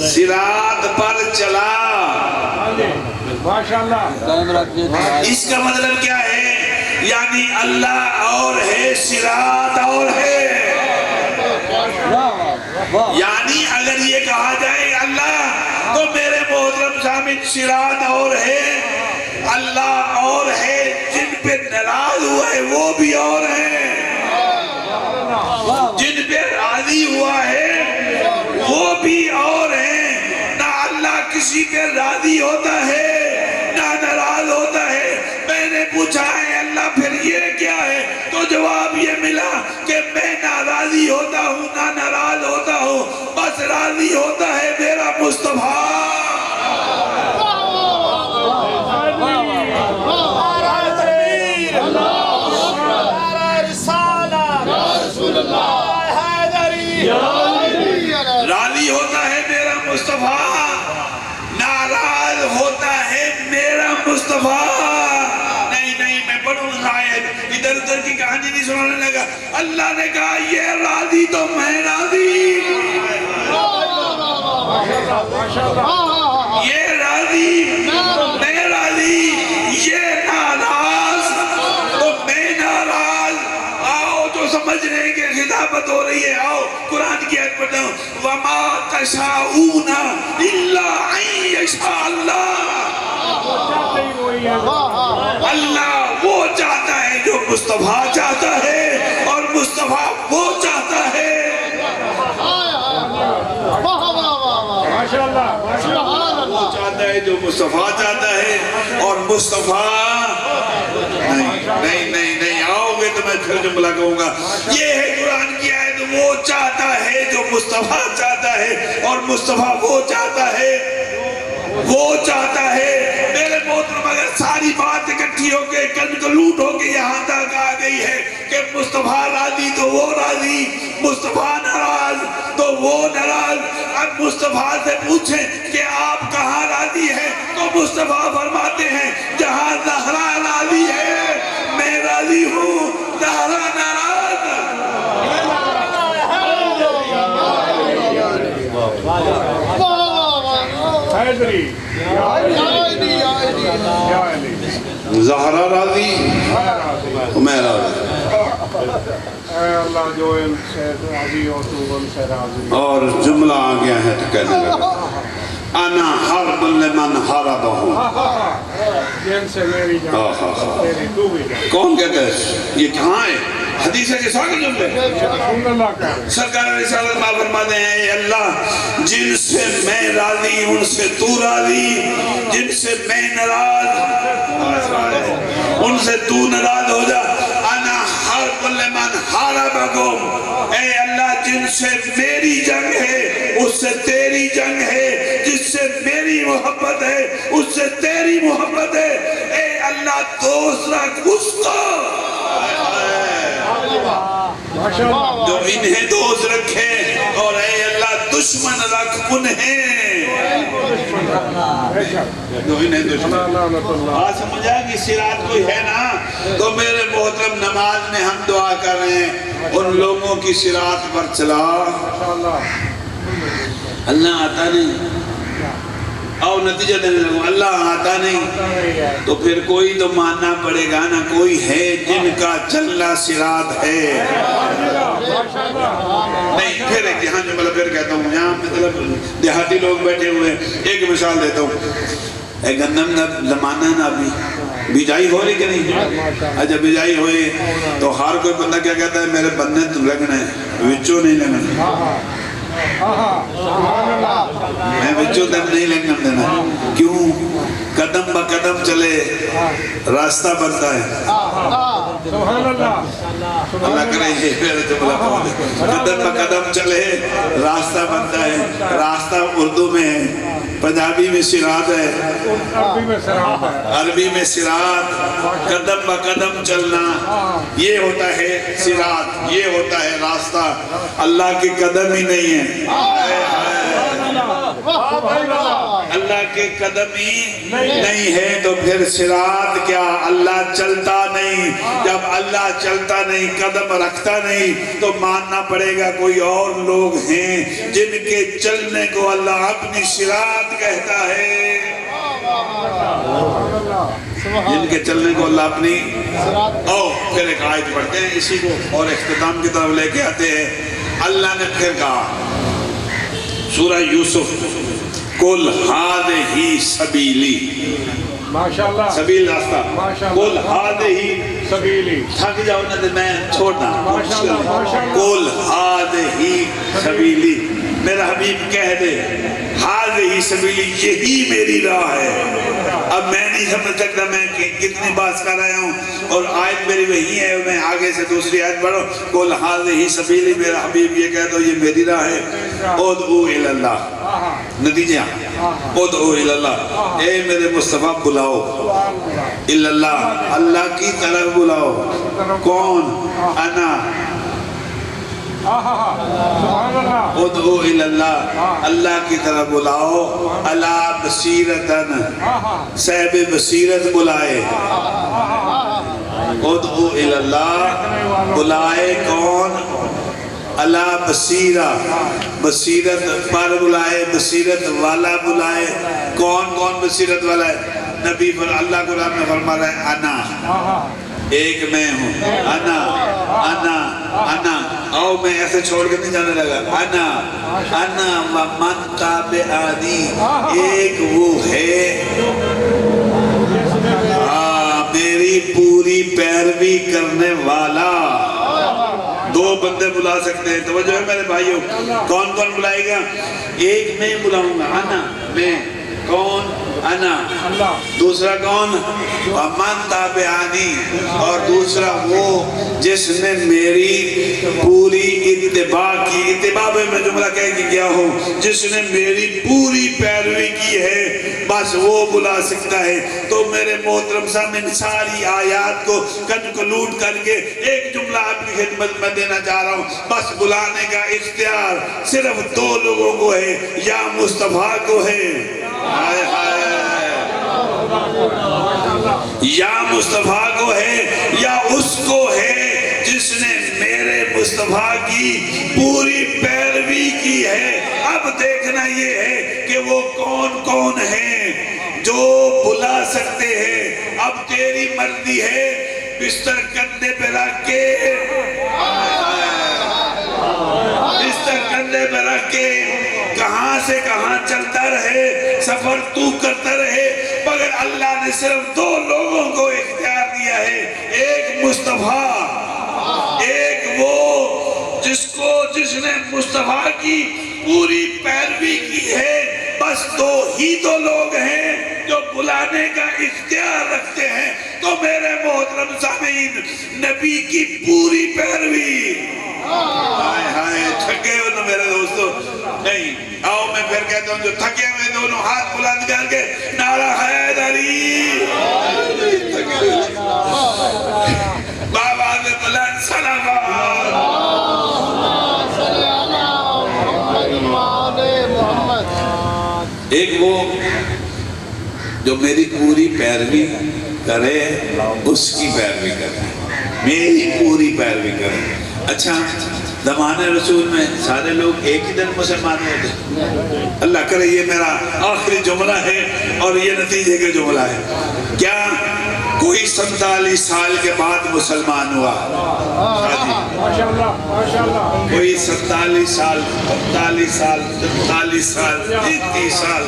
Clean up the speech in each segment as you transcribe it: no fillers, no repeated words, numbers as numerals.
صراط پر چلا. اس کا مطلب کیا ہے؟ یعنی اللہ اور ہے، صراط اور ہے. یعنی اگر یہ کہا جائے اللہ تو میرے محترم سامعین صراط اور ہے، اللہ اور ہے، جن پہ ناراض ہوا ہے وہ بھی اور ہے، جن پہ راضی ہوا ہے وہ بھی اور ہیں. نہ اللہ کسی پہ راضی ہوتا ہے نہ ناراض ہوتا ہے. میں نے پوچھا ہے اللہ پھر یہ کیا ہے؟ تو جواب یہ ملا کہ میں نہ راضی ہوتا ہوں نہ ناراض ہوتا ہوں، بس راضی ہوتا ہے میرا مصطفیٰ. راضی ہوتا ہے میرا مصطفیٰ، ناراض ہوتا ہے میرا مصطفیٰ. نہیں میں پڑھوں شاید ادھر ادھر کی کہانی نہیں سنانے لگا. اللہ نے کہا یہ راضی تو میں راضی، یہ راضی میں راضی، یہ ناراض تو میں ناراض. آؤ جو سمجھ رہے کہ خطابت ہو رہی ہے، آؤ قرآن کی آیت پڑھتا ہوں. وَمَا تَشَاءُونَ إِلَّا أَن يَشَاءَ اللَّهُ. اللہ وہ چاہتا ہے جو مصطفیٰ چاہتا ہے، اور مصطفیٰ وہ چاہتا ہے. وہ چاہتا ہے جو مصطفیٰ چاہتا ہے، اور مصطفیٰ نہیں آؤ گے تو میں پھر جملہ کہوں گا. یہ ہے قرآن کی آیت. وہ چاہتا ہے جو مصطفیٰ چاہتا ہے، اور مصطفیٰ وہ چاہتا ہے، وہ چاہتا ہے. میرے محترم اگر ساری بات اکٹھی ہو کے کنکلوڈ ہو کے یہاں تک آ گئی ہے کہ مصطفیٰ راضی تو وہ راضی، مصطفیٰ ناراض تو وہ ناراض. اب مصطفیٰ سے پوچھیں کہ آپ کہاں راضی ہیں، تو مصطفیٰ فرماتے ہیں جہاں زہرا راضی ہے میں راضی ہوں، زہرا ناراض. زہرا راضی میں راضی. اور جملہ آ گیا ہے تو کہنے لگا انا حرب لمن حربہ. کون کہتا ہے یہ؟ کہاں ہے حدیث ہے؟ کس آگے جملے سرکار رسالت میں فرماتے ہیں اے اللہ جن سے میں راضی ان سے تو راضی، جن سے میں ناراض ان سے تو ناراض ہو جا. انا حرب لمن حاربکم. اے اللہ جن سے میری جنگ ہے اس سے تیری جنگ ہے، جس سے میری محبت ہے اس سے تیری محبت ہے. اے اللہ دوست رکھ اس کو جو انہیں دوست رکھے، اور اے اللہ دشمن رکھ انہیں جو انہیں دشمن. آج سمجھا کہ صراط کوئی ہے نا؟ تو میرے محترم نماز میں ہم دعا کر رہے ہیں ان لوگوں کی صراط پر چلا. اللہ آتا نہیں. آؤ نتیجہ دینے لگوں اللہ آتا نہیں تو پھر کوئی تو ماننا پڑے گا نا کوئی ہے جن کا چلنا صراط ہے. نہیں پھر ایک یہاں جو مطلب پھر کہتا ہوں یہاں مطلب دیہاتی لوگ بیٹھے ہوئے. ایک مثال دیتا ہوں. ایک گندم زمانہ ہے نا ابھی بیجائی ہو رہی کہ نہیں؟ اچھا بیجائی ہوئی تو ہر کوئی بندہ کیا کہتا ہے میرے بندے تو لگنا ہے وچوں نہیں لگنا. میں وچوں تک نہیں لگنا دینا. کیوں؟ قدم با قدم چلے راستہ بنتا ہے. اللہ کرے یہ میرے جملہ پہنچے. قدم با قدم چلے راستہ بنتا ہے. راستہ اردو میں ہے، پنجابی میں صراط ہے، عربی میں صراط. قدم با قدم چلنا یہ ہوتا ہے صراط، یہ ہوتا ہے راستہ. اللہ کے قدم ہی نہیں ہے. اللہ کے قدم ہی نہیں ہے تو پھر صراط کیا؟ اللہ چلتا نہیں. جب اللہ چلتا نہیں، قدم رکھتا نہیں، تو ماننا پڑے گا کوئی اور لوگ ہیں جن کے چلنے کو اللہ اپنی صراط کہتا ہے، جن کے چلنے کو اللہ اپنی. پھر ایک آیت پڑھتے ہیں اسی کو اور اختتام کی طرف لے کے آتے ہیں. اللہ نے پھر کہا سورہ یوسف، قُلْ هَٰذِهِ سَبِیلِی، ماشاءاللہ سبیل راستہ، قُلْ هَٰذِهِ سَبِیلِی. تھک جاؤ نہ تو میں چھوڑنا. قُلْ هَٰذِهِ سَبِیلِی، میرا حبیب کہہ دے هَٰذِهِ سَبِیلِی، یہی میری راہ ہے. اب میں نہیں سمجھ سکتا میں کتنی بات کر رہا ہوں، اور آیت میری وہی ہے. میں آگے سے دوسری آیت پڑھو، قُلْ هَٰذِهِ سَبِیلِی، میرا حبیب یہ کہہ دو یہ میری راہ ہے. ادعو الی اللہ، نتیجہ ادعو الی اللہ، اے میرے مصطفیٰ بلاؤ الی اللہ، اللہ کی طرف بلاؤ. کون؟ انا. ادعو الی اللہ، اللہ کی طرف بلاؤ. علی بصیرتن، صاحب بصیرت بلائے. ادعو الی اللہ، بلائے کون؟ علی بصیرہ، بصیرت پر بلائے، بصیرت والا بلائے. کون کون بصیرت والا ہے؟ نبی پر اللہ قرآن میں فرما رہا ہے انا، ایک میں ہوں. انا انا انا، آؤ میں ایسے چھوڑ کے نہیں جانے لگا. انا انا ومن تابعانی، ایک وہ ہے میری پوری پیروی کرنے والا. دو بندے بلا سکتے ہیں، توجہ ہے میرے بھائیوں. کون کون بلائے گا؟ ایک میں بلاؤں گا، انا میں. کون؟ انا. دوسرا کون؟ ومن تابعانی، اور دوسرا وہ جس نے میری پوری اتباع کی. اتباع میں جملہ کہہ کے گیا ہوں، جس نے میری پوری پیروی کی ہے بس وہ بلا سکتا ہے. تو میرے محترم صاحب ان ساری آیات کو کنکلوڈ کر کے ایک جملہ آپ کی خدمت میں دینا چاہ رہا ہوں. بس بلانے کا اختیار صرف دو لوگوں کو ہے، یا مصطفیٰ کو ہے، یا مصطفیٰ کو ہے، یا اس کو ہے جس نے میرے مصطفیٰ کی پوری پیروی کی ہے. اب دیکھنا یہ ہے کہ وہ کون کون ہیں جو بلا سکتے ہیں. اب تیری مرضی ہے، بستر کندھے پہ رکھ کے، بستر کندھے پہ رکھ کے کہاں سے کہاں چلتا رہے، سفر تو کرتا رہے. مگر اللہ نے صرف دو لوگوں کو اختیار دیا ہے، ایک مصطفیٰ، ایک وہ جس نے مصطفیٰ کی پوری پیروی کی ہے. بس دو ہی تو لوگ ہیں جو بلانے کا اختیار رکھتے ہیں. تو میرے محترم سامعین، نبی کی پوری پیروی. ہائے ہائے، تھکے ہو نا میرے دوستو؟ نہیں. آؤ میں پھر کہتا ہوں جو تھکے ہوئے دونوں ہاتھ بلند کر کے نعرہ حیدری، بابا نے بلند صلوات. ایک وہ جو میری پوری پیروی کرے، اس کی پیروی کرے، میری پوری پیروی کرے. اچھا، زمانے رسول میں سارے لوگ ایک ہی دن مسلمان ہوتے. اللہ کرے یہ میرا آخری جملہ ہے اور یہ نتیجے کا جملہ ہے. کیا کوئی 47 سال کے بعد مسلمان ہوا؟ کوئی 47 سال، 48 سال، 43 سال، 33 سال،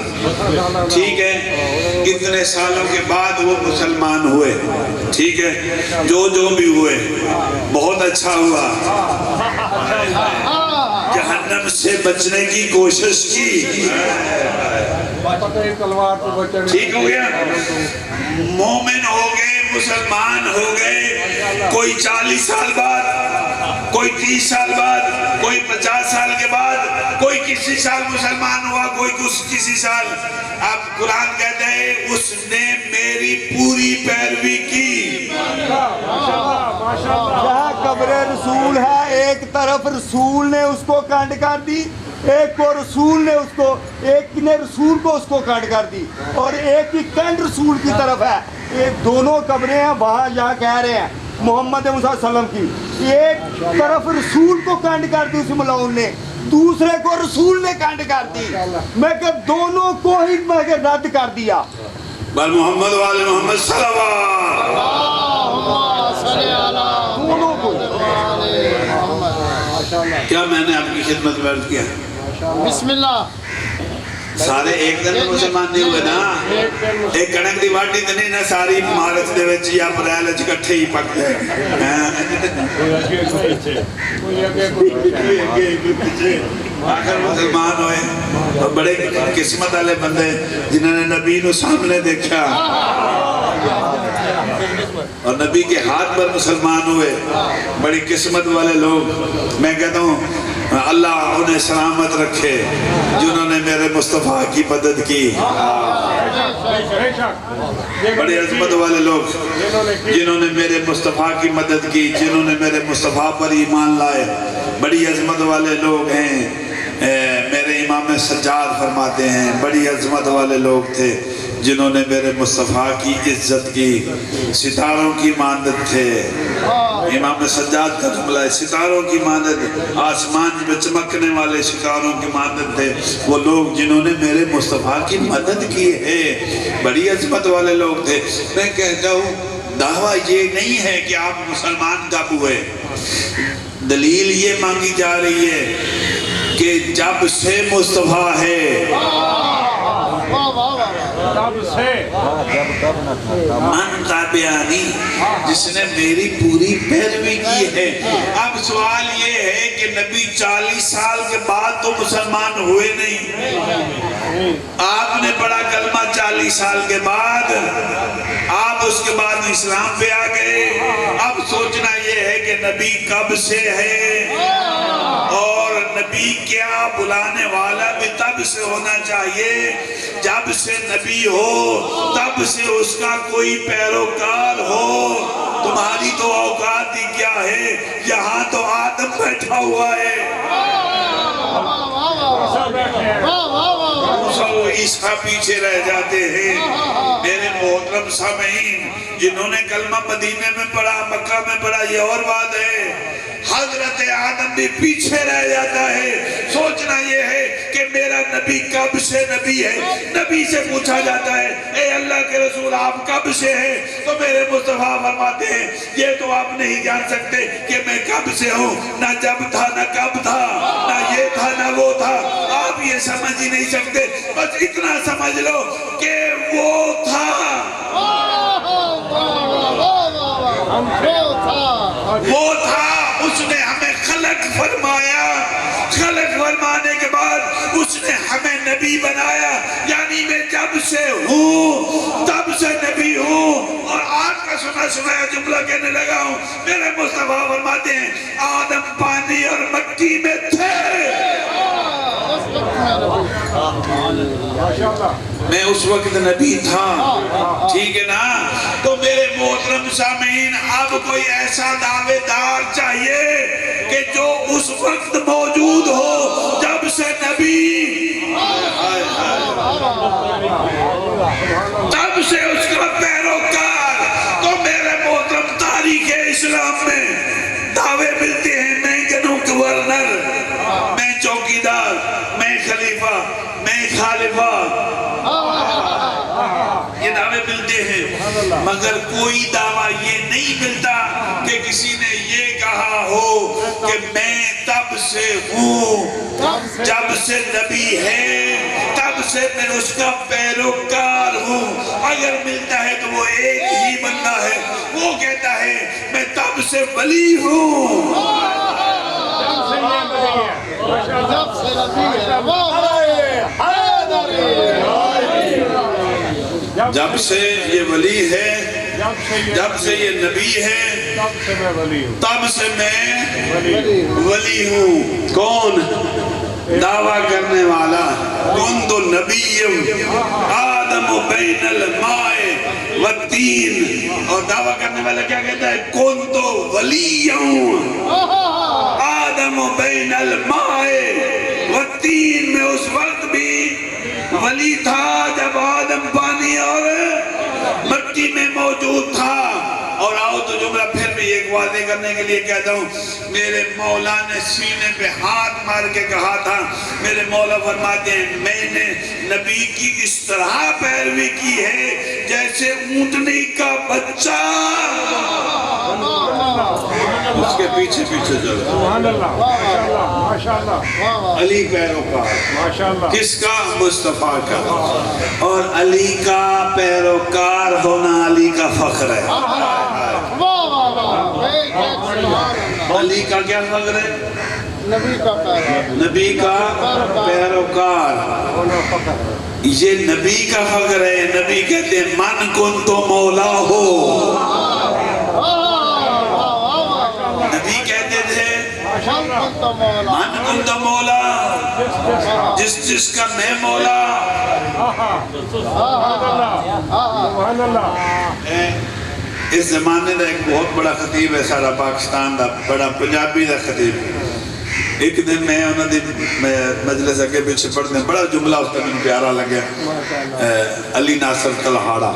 ٹھیک ہے، اتنے سالوں کے بعد وہ مسلمان ہوئے. ٹھیک ہے، جو بھی ہوئے بہت اچھا ہوا. جہنم سے بچنے کی کوشش کی، ٹھیک ہو گیا، مومن ہو گئے، مسلمان ہو گئے. کوئی 40 سال بعد، کوئی 30 سال بعد، کوئی 50 سال کے بعد، کوئی کسی سال مسلمان ہوا، کوئی کسی سال. اب قرآن کہتا ہے اس نے میری پوری پیروی کی. جہاں قبر رسول ہے ایک طرف رسول نے اس کو کنڈ کر دی، ایک کو رسول نے اس کو، ایک نے رسول کو اس کو کٹ کر دی، اور ایک کی کینٹ رسول کی طرف ہے. ایک دونوں قبریں ہیں وہاں جہاں کہہ رہے ہیں محمد صلی اللہ علیہ وسلم کی. ایک طرف رسول کو کینٹ کر دی اس ملعون نے، دوسرے کو رسول نے کینٹ کر دی. میں کہ دونوں کو ہی میں کہ رد کر دیا. بل محمد والے محمد صلوات. دونوں کو. کیا میں نے آپ کی خدمت میں عرض کیا؟ بسم اللہ. سارے ایک دن میں مسلمان نہیں ہوئے نا. ایک کنک دی واٹی تے نہیں نا ساری مارچ دے وچ یا اپریل وچ اکٹھے ہی پک گئے. آخر مسلمان ہوئے اور بڑے قسمت والے بندے جنہوں نے نبی نو سامنے دیکھا اور نبی کے ہاتھ پر مسلمان ہوئے. بڑی قسمت والے لوگ. میں کہتا ہوں اللہ انہیں سلامت رکھے جنہوں نے میرے مصطفیٰ کی مدد کی. بڑی عظمت والے لوگ جنہوں نے میرے مصطفیٰ کی مدد کی، جنہوں نے میرے مصطفیٰ پر ایمان لائے. بڑی عظمت والے لوگ ہیں. میرے امام سجاد فرماتے ہیں بڑی عظمت والے لوگ تھے جنہوں نے میرے مصطفیٰ کی عزت کی. ستاروں کی مانند تھے. امام سجاد کا جملہ ہے ستاروں کی مانند، آسمان میں چمکنے والے ستاروں کی مانند تھے وہ لوگ جنہوں نے میرے مصطفیٰ کی مدد کی ہے. بڑی عظمت والے لوگ تھے. میں کہتا ہوں دعویٰ یہ نہیں ہے کہ آپ مسلمان کب ہوئے. دلیل یہ مانگی جا رہی ہے کہ جب سے مصطفیٰ ہے، من تابعانی، جس نے میری پوری پیروی کی ہے. اب سوال یہ ہے کہ نبی 40 سال کے بعد تو مسلمان ہوئے نہیں. آپ نے پڑھا کلمہ 40 سال کے بعد، آپ اس کے بعد اسلام پہ آ گئے. اب سوچنا یہ ہے کہ نبی کب سے ہے، اور نبی کیا بلانے والا بھی تب سے ہونا چاہیے جب سے نبی ہو، تب سے اس کا کوئی پیروکار ہو. تمہاری تو اوقات ہی کیا ہے، یہاں تو آدم بیٹھا ہوا ہے. عیسیٰ پیچھے رہ جاتے ہیں. میرے محترم سامعین، جنہوں نے کلمہ مدینے میں پڑھا، مکہ میں پڑھا، یہ اور بات ہے. حضرت آدم بھی پیچھے رہ جاتا ہے. سوچنا یہ ہے کہ میرا نبی کب سے نبی ہے. نبی سے پوچھا جاتا ہے اے اللہ کے رسول آپ کب سے ہیں، تو میرے مصطفیٰ فرماتے ہیں یہ تو آپ نہیں جان سکتے کہ میں کب سے ہوں. نہ جب تھا نہ کب تھا، نہ یہ تھا نہ وہ تھا. آپ یہ سمجھ ہی نہیں سکتے. بس اتنا سمجھ لو کہ وہ تھا. وہ تھا. اس نے ہمیں خلق فرمایا. خلق فرمانے کے بعد اس نے ہمیں نبی بنایا. یعنی میں جب سے ہوں تب سے نبی ہوں. اور آج کا سنا سنایا جملہ کہنے لگا ہوں. میرے مصطفیٰ فرماتے ہیں آدم پانی اور مٹی میں تھے، میں اس وقت نبی تھا. ٹھیک ہے نا. تو میرے محترم سامعین، اب کوئی ایسا دعوے دار چاہیے کہ جو اس وقت موجود ہو جب سے نبی، تب سے اس کا پیروکار. تو میرے محترم تاریخ اسلام میں دعوے ملتے ہیں میں گنو گورنر، میں چوکیدار، میں خلیفہ، میں خالفہ. یہ دعوے ملتے ہیں مگر کوئی دعویٰ یہ نہیں ملتا کہ کسی نے یہ کہا ہو کہ میں تب سے ہوں جب سے نبی ہے، تب سے میں اس کا پیروکار ہوں. اگر ملتا ہے تو وہ ایک ہی بندہ ہے. وہ کہتا ہے میں تب سے ولی ہوں. جب سے یہ ولی ہے، جب سے یہ نبی ہے، تب سے میں ولی ہوں. کون دعویٰ کرنے والا؟ کنت نبی آدم بین الماء والتین. اور دعویٰ کرنے والا کیا کہتا ہے؟ کنت ولی آدم بین الماء والتین. تین میں اس وقت بھی ولی تھا جب آدم پانی اور مٹی میں موجود تھا. اور آؤ تو جملہ پھر بھی ایک واضح کرنے کے لیے کہتا ہوں. میرے مولا نے سینے پہ ہاتھ مار کے کہا تھا, میرے مولا فرماتے ہیں میں نے نبی کی اس طرح پیروی کی ہے جیسے اونٹنی کا بچہ اس کے پیچھے پیچھے چل رہا. علی پیروکار کس کا؟ مصطفیٰ کا. اور علی کا پیروکار ہونا علی کا فخر ہے. علی کا کیا فخر ہے؟ نبی کا پیروکار. یہ نبی کا فخر ہے. نبی کہتے ہیں من کن تو مولا ہو. نبی کہتے تھے من کن تو مولا, جس کا میں مولا. اس زمانے دا ایک بہت بڑا خطیب ہے سارا پاکستان دا, بڑا پنجابی دا خطیب. ایک دن میں انہوں نے مجلس اگے پیچھے پڑھتے ہیں, بڑا جملہ اس کا میں پیارا لگا, علی ناصر کلہاڑا.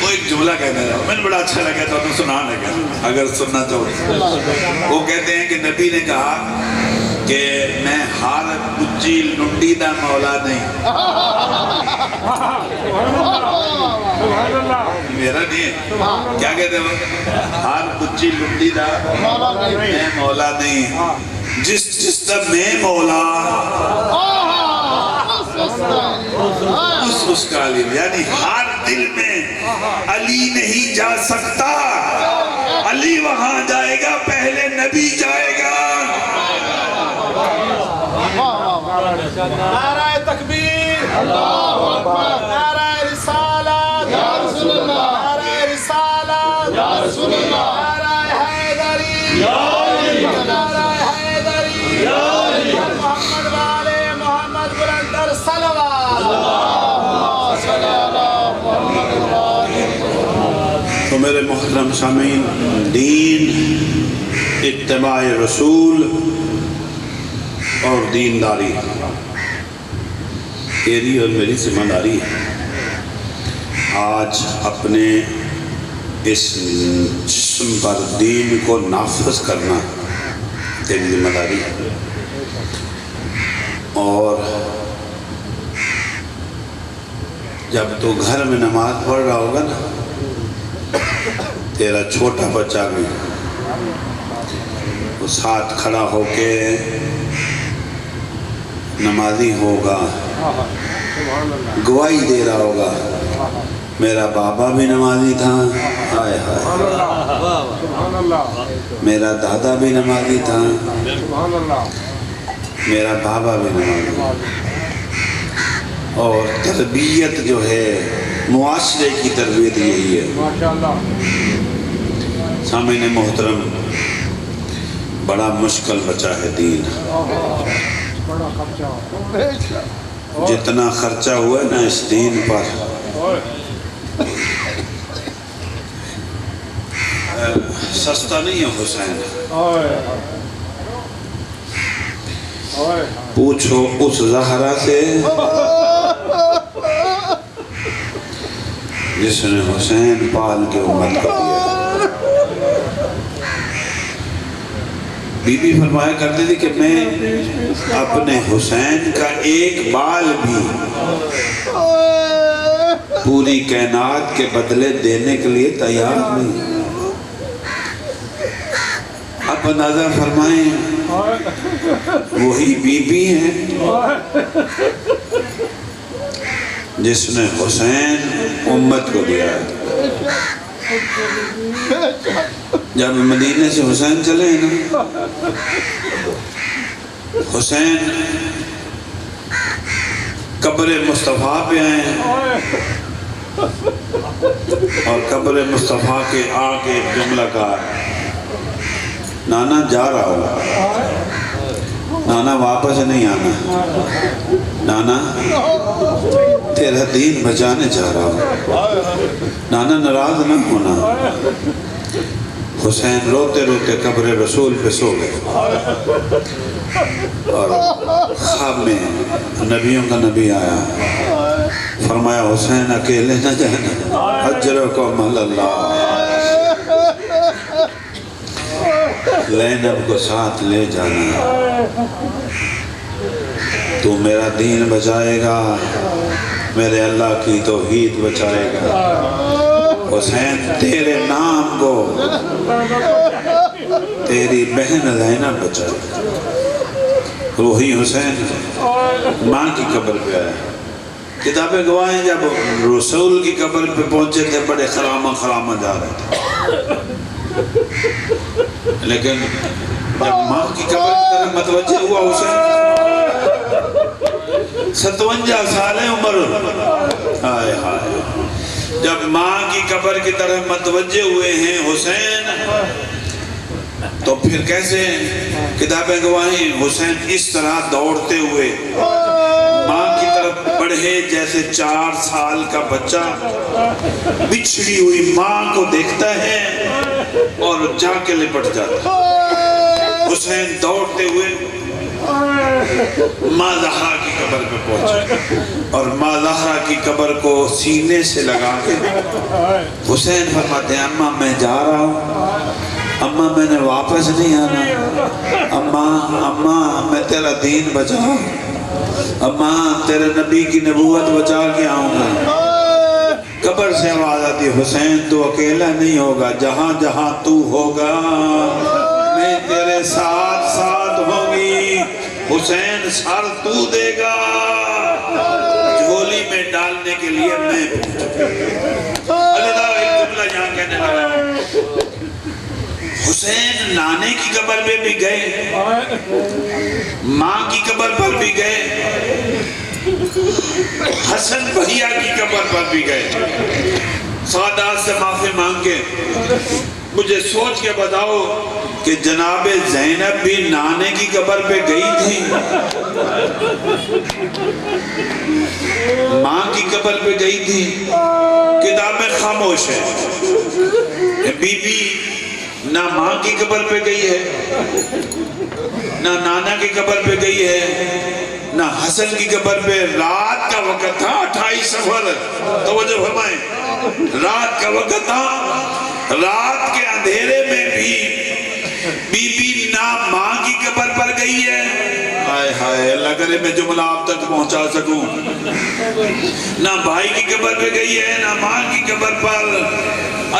وہ ایک جملہ کہتے ہیں, میں نے بڑا اچھا لگا تو انہوں سنا لگا اگر سننا چاہو. وہ کہتے ہیں کہ نبی نے کہا کہ میں ہر کچی لنڈی دا مولا نہیں. میرا نہیں ہے. کیا کہتے ہیں؟ ہر کچی لنڈی دا میں مولا نہیں. جس دا میں مولا اس کا علی. یعنی ہر دل میں علی نہیں جا سکتا. علی وہاں جائے گا پہلے نبی جائے گا. نعرہ تکبیر, نعرہ رسالت, نعرہ رسالت, نعرہ حیدری, نعرہ حیدری, محمد والے محمد بلندر صلوات. تو میرے محترم سامعین, دین, اتباع رسول اور دینداری تیری اور میری ذمہ داری ہے. آج اپنے اس جسم پر دین کو نافذ کرنا تیری ذمہ داری ہے. اور جب تو گھر میں نماز پڑھ رہا ہوگا نا, تیرا چھوٹا بچہ بھی وہ ساتھ کھڑا ہو کے نمازی ہوگا, گواہی دے رہا ہوگا, میرا بابا بھی نمازی تھا, ہائے ہائے, میرا دادا بھی نمازی تھا, میرا بابا بھی نمازی تھا. اور تربیت جو ہے معاشرے کی تربیت یہی ہے. سامعین محترم, بڑا مشکل بچہ ہے دین. جتنا خرچہ ہوا ہے نا اس دین پر, سستا نہیں ہے حسین. پوچھو اس زہرا سے جس نے حسین پال کے امت کو دیا. بی بی فرمایا کرتی تھی کہ میں اپنے حسین کا ایک بال بھی پوری کائنات کے بدلے دینے کے لیے تیار نہیں. اب اندازہ فرمائیں, وہی بی بی ہیں جس نے حسین امت کو دیا ہے. جب مدینے سے حسین چلے نا, حسین قبر مصطفیٰ پہ آئے اور قبر مصطفیٰ کے آگے جملہ کہا, نانا جا رہا ہوں, نانا واپس نہیں آنا, نانا تیرا دین بچانے جا رہا ہوں, نانا ناراض نہ ہونا. حسین روتے روتے قبر رسول پہ سو گئے اور خواب میں نبیوں کا نبی آیا، فرمایا حسین اکیلے نہ جانا، اجرکم اللہ، زینب کو ساتھ لے جانا، تو میرا دین بچائے گا، میرے اللہ کی توحید بچائے گا، حسین تیرے نام کو تیری بہن زینب بچائے گا۔ وہی حسین ماں کی قبر پہ آیا۔ کتابیں گواہیں جب رسول کی قبر پہ پہنچے تھے بڑے خرامہ خرامہ جا رہے تھے، لیکن جب ماں کی قبر کی طرف متوجہ ہوا حسین 57 سال عمر، ہائے ہائے، جب ماں کی قبر کی طرف متوجہ ہوئے ہیں حسین، تو پھر کیسے کتابیں گواہیں حسین اس طرح دوڑتے ہوئے ماں کی طرف بڑھے جیسے 4 سال کا بچہ بچھڑی ہوئی ماں کو دیکھتا ہے اور جا کے لپٹ جاتا ہے۔ حسین دوڑتے ہوئے ماں زہرا کی قبر پہ پہنچے اور ماں زہرا کی قبر کو سینے سے لگا کے حسین فرماتے ہیں اماں میں جا رہا ہوں، اماں میں نے واپس نہیں آنا، اماں میں تیرا دین بچاؤں، اماں تیرے نبی کی نبوت بچا کے آؤں گا۔ قبر سے آواز آتی ہے حسین تو اکیلا نہیں ہوگا، جہاں جہاں تو ہوگا میں تیرے ساتھ ساتھ ہوگی، حسین سر تو دے گا، جھولی میں ڈالنے کے لیے میں اللہ ایک جملہ یہاں کہنے لگا، حسین نانے کی قبر پہ بھی گئے، ماں کی قبر پر بھی گئے، حسن بھیا کی قبر پر بھی گئے۔ سادات سے معافی مانگ کے مجھے سوچ کے بتاؤ کہ جناب زینب بھی نانے کی قبر پہ گئی تھی، ماں کی قبر پہ گئی تھی، کتابیں خاموش ہیں۔ بی بی نہ ماں کی قبر پہ گئی ہے، نہ نانا کی قبر پہ گئی ہے، نہ حسن کی قبر پہ۔ رات کا وقت تھا، 28 صفر، توجہ فرمائیں، رات کا وقت تھا، رات کے اندھیرے میں بھی بی بی نہ ماں کی قبر پر گئی ہے، ہائے ہائے اللہ کرے میں جملہ آپ تک پہنچا سکوں، نہ بھائی کی قبر پہ گئی ہے، نہ ماں کی قبر پر۔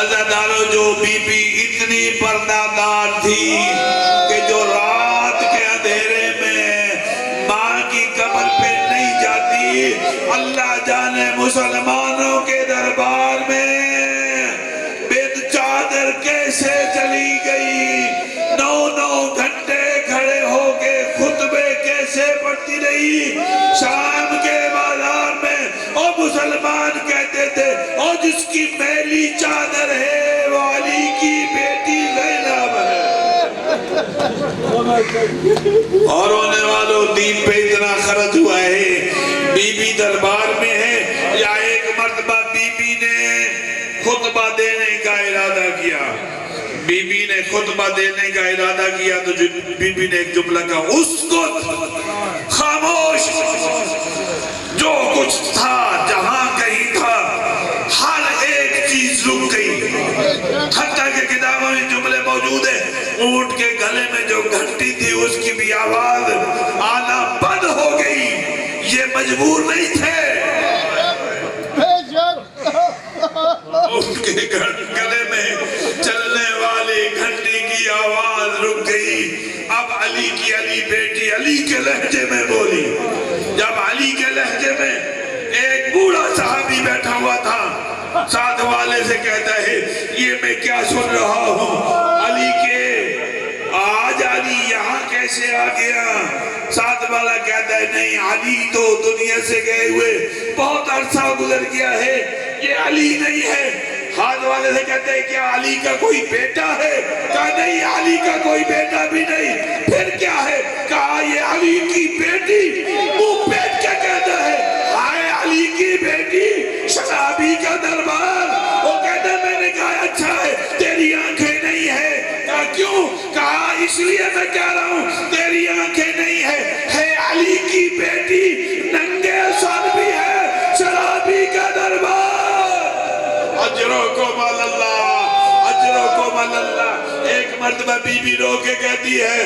عزادارو جو بی بی اتنی پردہ دار تھی کہ جو رات کے اندھیرے میں ماں کی قبر پہ نہیں جاتی، اللہ جانے مسلمانوں کے دربار میں بن چادر کیسے چلی گئی، 9 گھنٹے کھڑے ہو کے خطبے کیسے پڑھتی رہی شام کے بازار میں۔ اور مسلمان کہتے تھے اور جس کی میلی چادر ہے وہ علی کی بیٹی زینب ہے۔ اور ہونے والوں دین پہ اتنا خرچ ہوا ہے، بی بی دربار میں ہے، یا ایک مرتبہ بی بی نے خطبہ دینے کا ارادہ کیا، بی بی نے خطبہ دینے کا ارادہ کیا تو بی بی نے ایک جملہ کہا، اسکت، خاموش، جو کچھ تھا جہاں کہیں تھا ہر ایک چیز رک گئی، حتیٰ کہ کتابوں میں جملے موجود ہیں، اونٹ کے گلے میں جو گھنٹی تھی اس کی بھی آواز آنا بند ہو گئی، یہ مجبور نہیں تھے، اونٹ کے گلے میں چلنے والی گھنٹی کی آواز رک گئی۔ اب علی کی علی بیٹی علی کے لہجے میں بولی، جب علی کے لہجے میں ایک بوڑھا صحابی بیٹھا ہوا تھا، ساتھ والے سے کہتا ہے یہ میں کیا سن رہا ہوں، علی کے آج علی یہاں کیسے آ گیا؟ ساتھ والا کہتا ہے نہیں، علی تو دنیا سے گئے ہوئے بہت عرصہ گزر گیا ہے، یہ علی نہیں ہے۔ ہاتھ والے سے کہتے ہیں کیا علی کا کوئی بیٹا ہے؟ کہا نہیں، علی کا کوئی بیٹا بھی نہیں، پھر کیا ہے؟ کہا یہ علی کی بیٹی، منہ پیٹ کے کہتا ہے ہائے علی کی بیٹی، شرابی کا دربار۔ وہ کہتا ہے میں نے کہا اچھا ہے تیری آنکھیں نہیں ہے کیوں؟ کہا اس لیے میں کہہ رہا ہوں تیری آنکھیں نہیں ہے علی کی بیٹی، ننگے سر بھی ہے، شرابی کا دربار۔ اجرکم اللہ، اجرکم اللہ۔ ایک مرتبہ بی بی رو کے کہتی ہے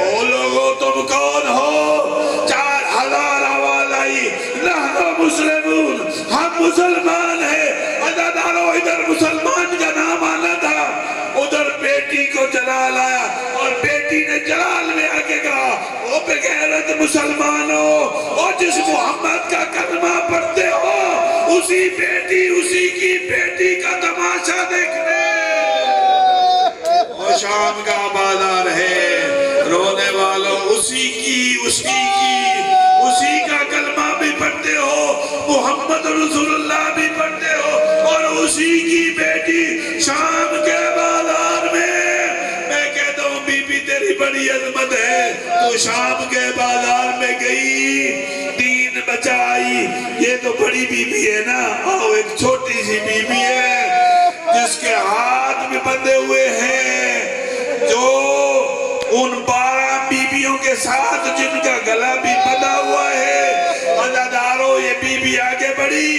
او لوگوں تم کون ہو؟ 4000 آواز آئی، نحن مسلمون، ہم مسلمان ہیں۔ عزادارو ادھر مسلمان کا نام آنا تھا، ادھر بیٹی کو جلال آیا، اور بیٹی نے جلال میں آگے کہا او بغیرت مسلمانوں، اور جس محمد کا کلمہ پڑھتے ہو اسی بیٹی، اسی کی بیٹی کا تماشا دیکھنے۔ وہ شام کا بازار ہے، رونے والوں اسی کی، اسی کا کلمہ بھی پڑھتے ہو، محمد رسول اللہ بھی پڑھتے ہو، اور اسی کی بیٹی شام کے بازار میں۔ میں کہتا ہوں بی بی تیری بڑی عظمت ہے، تو شام کے بازار میں گئی، 3 بچہ آئی۔ یہ تو بڑی بی بی ہے نا، آؤ ایک چھوٹی سی بی بی ہے جس کے ہاتھ میں بندھے ہوئے ہیں، جو ان 12 بیویوں کے ساتھ جن کا گلا بھی بندھا ہوا ہے۔ عزادارو یہ بی بی آگے بڑھی،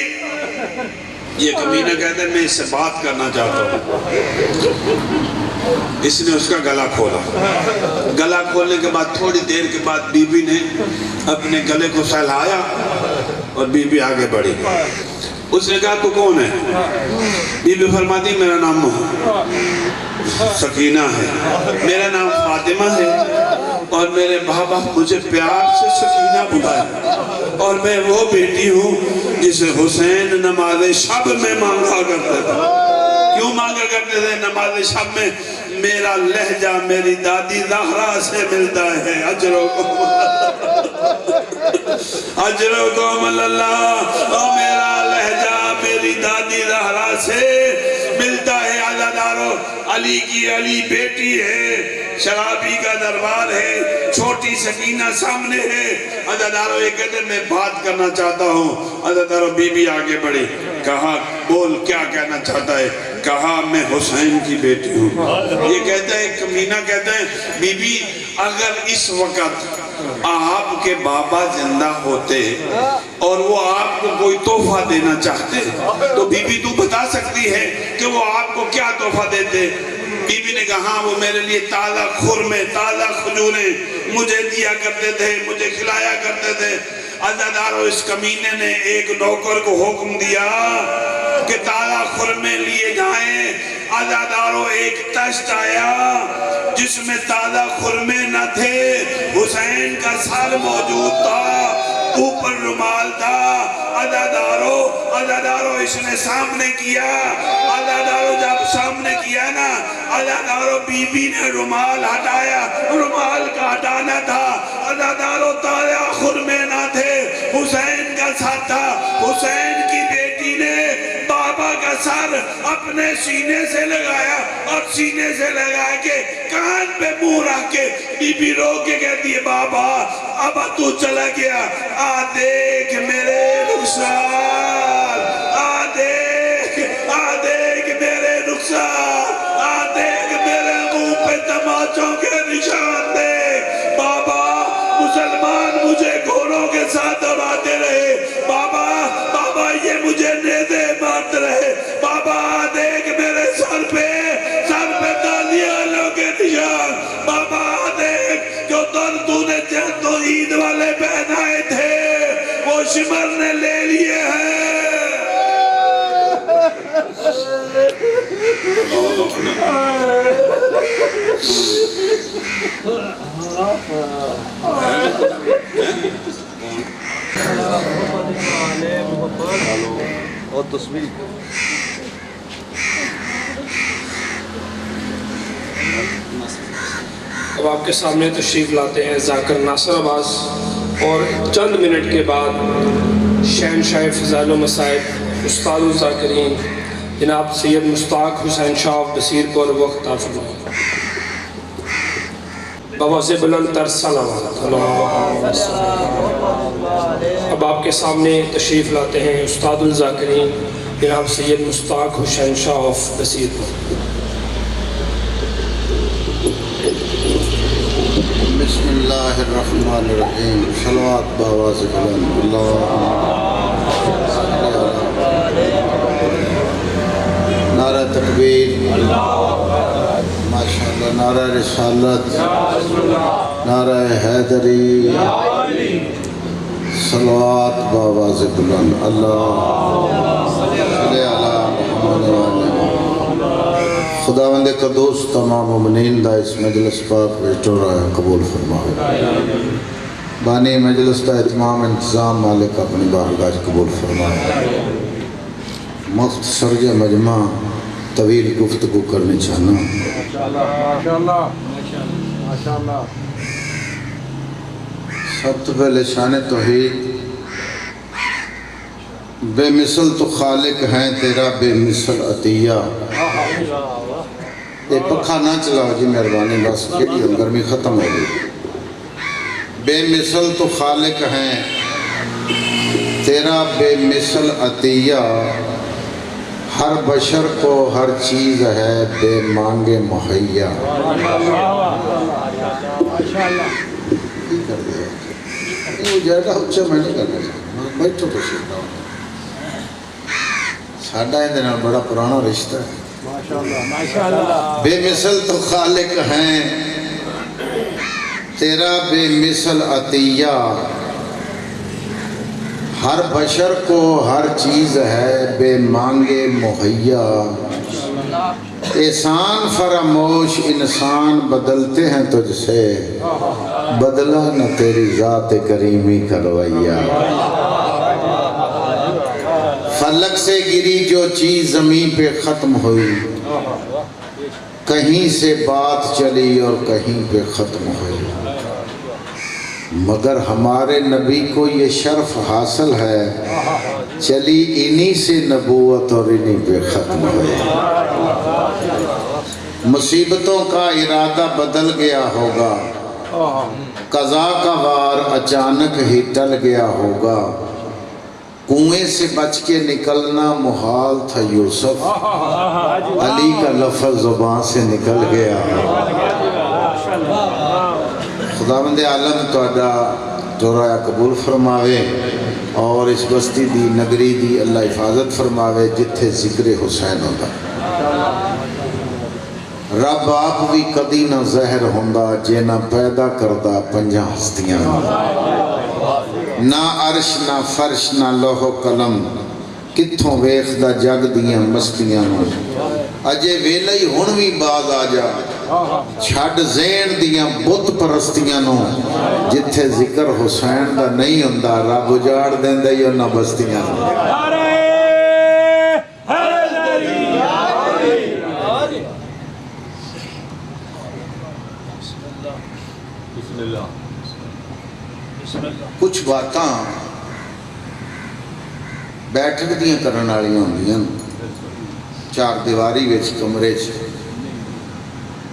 یہ کمینہ کہتے ہیں میں اس سے بات کرنا چاہتا ہوں۔ اس نے اس کا گلا کھولا، گلا کھولنے کے بعد تھوڑی دیر کے بعد بی بی نے اپنے گلے کو سہلایا اور بی بی آگے بڑھی۔ اس نے کہا تو کون ہے؟ بی بی فرماتی میرا نام سکینہ ہے، میرا نام فاطمہ ہے، اور میرے بابا مجھے پیار سے سکینہ بلایا، اور میں وہ بیٹی ہوں جسے حسین نماز شب میں مانگا کرتے تھے۔ کیوں مانگا کرتے تھے نماز شب میں؟ میرا لہجہ میری دادی زہرا سے ملتا ہے۔ اجرکم اللہ، اور میرا لہجہ میری دادی زہرا سے ملتا ہے۔ عزادارو علی کی علی بیٹی ہے، شرابی کا دربار ہے، چھوٹی سکینہ سامنے ہے۔ عزادارو یہ کہتے ہیں میں بات کرنا چاہتا ہوں۔ عزادارو بی بی آگے بڑھی، کہا بول کیا کہنا چاہتا ہے؟ کہا میں حسین کی بیٹی ہوں۔ یہ کہتا ہے کمینہ کہتا ہے بی بی اگر اس وقت آپ کے بابا زندہ ہوتے اور وہ آپ کو کوئی تحفہ دینا چاہتے تو بی بی تو بتا سکتی ہے کہ وہ آپ کو کیا تحفہ دیتے؟ بی بی نے کہا ہاں وہ میرے لیے تازہ خرمے، تازہ کھجوریں مجھے دیا کرتے تھے، مجھے کھلایا کرتے تھے۔ عزادارو اس کمینے نے ایک نوکر کو حکم دیا کہ تازہ خرمے لیے جائیں۔ عزادارو ایک تشت آیا جس میں تازہ خرمے نہ تھے، حسین کا سر موجود تھا، اوپر رومال تھا۔ عزادارو اس نے سامنے کیا۔ عزادارو جب سامنے کیا نا، عزادارو بی بی نے رومال ہٹایا، رومال کا ہٹانا تھا۔ عزادارو تازہ خرمے نہ تھے، حسین کا سر تھا۔ حسین کی بیٹی نے بابا کا سر اپنے سینے سے لگایا، اور سینے سے لگا کے کان پہ منہ رکھ کے بی بی رو کے کہتی ہے بابا اب تو چلا گیا، آ دیکھ میرے رخسار، آ دیکھ میرے رخسار، آ دیکھ میرے منہ پہ تماچوں کے نشان دے۔ بابا مسلمان مجھے گھوڑوں کے ساتھ دوڑاتے رہے، بابا یہ مجھے نیزے مارتے رہے، بابا دیکھ میرے سر پہ تازیانوں کے نشان، بابا دیکھ جو تو نے تو عید والے پہنائے تھے وہ شمر نے لے لیے ہیں۔ اور تصویر اب آپ کے سامنے تشریف لاتے ہیں ذاکر ناصر عباس، اور چند منٹ کے بعد شہنشاہ فضائل و مصائب استاد الذاکرین جناب سید مشتاق حسین شاہ آف بصیرپور وقت فرمائیں۔ بابا سے بلند تر سلام۔ اب آپ کے سامنے تشریف لاتے ہیں استاد الذاکرین جناب سید مشتاق حسین شاہ آف بصیرپور۔ اللہ الرحمن الرحیم صلوات بآواز بلند نعرہ تکبیر ماشاءاللہ نعرہ رسالت نعرہ حیدری صلوات بآواز بلند اللہ صلی علی محمد خداوند قدوس تمام مومنین دا اس مجلس پاک ویٹورا قبول فرمائے بانی مجلس دا اتمام انتظام مالک اپنی بارگاہ قبول فرمائے مختصر یہ مجمع طویل گفتگو کرنی چاہنا سب تو پہلے شان توحید بے مثل تو خالق ہیں تیرا بے مثل عطیہ یہ پکھا نہ چلاؤ جی مہربانی بس کیڑی گرمی ختم ہو گئی بے مثل تو خالق ہیں تیرا بے مثل عطیہ ہر بشر کو ہر چیز ہے بے مانگے مہیا کر دیا وہ زیادہ اچھا میں نہیں کرنا چاہتا بیٹھو تو سیکھتا ہوں ساڈا اندر بڑا پرانا رشتہ ہے بے مثل تو خالق ہیں تیرا بے مثل عطیہ ہر بشر کو ہر چیز ہے بے مانگے مہیا احسان فراموش انسان بدلتے ہیں تجھ سے بدلا نہ تیری ذات کریمی کرویا فلک سے گری جو چیز زمین پہ ختم ہوئی کہیں سے بات چلی اور کہیں پہ ختم ہوئی مگر ہمارے نبی کو یہ شرف حاصل ہے چلی انہی سے نبوت اور انہی پہ ختم ہوئی مصیبتوں کا ارادہ بدل گیا ہوگا قضا کا وار اچانک ہی ٹل گیا ہوگا کنویں سے بچ کے نکلنا محال تھا یوسف علی کا لفظ زبان سے نکل گیا خداوند عالم تہاڈا دورہ قبول فرماوے اور اس بستی دی نگری دی اللہ حفاظت فرماوے جتھے ذکر حسین ہوتا رب آپ بھی کدی نہ زہر ہوندا جے نہ پیدا کردا پنجاں ہستیاں نہ عرش نہ فرش نہ لوح و قلم کتھوں ویکھدا جگ دیاں مستیاں اجے ویلے ہی ہن وی باز آ جا چھڈ زین دیاں بت پرستیاں نو جتھے ذکر حسین دا نہیں ہوندا رب اجاڑ دیندا ہی انہاں بستیاں کچھ باتاں بیٹھک دیاں کرن والیاں ہوندیاں چار دیواری وچ کمرے چ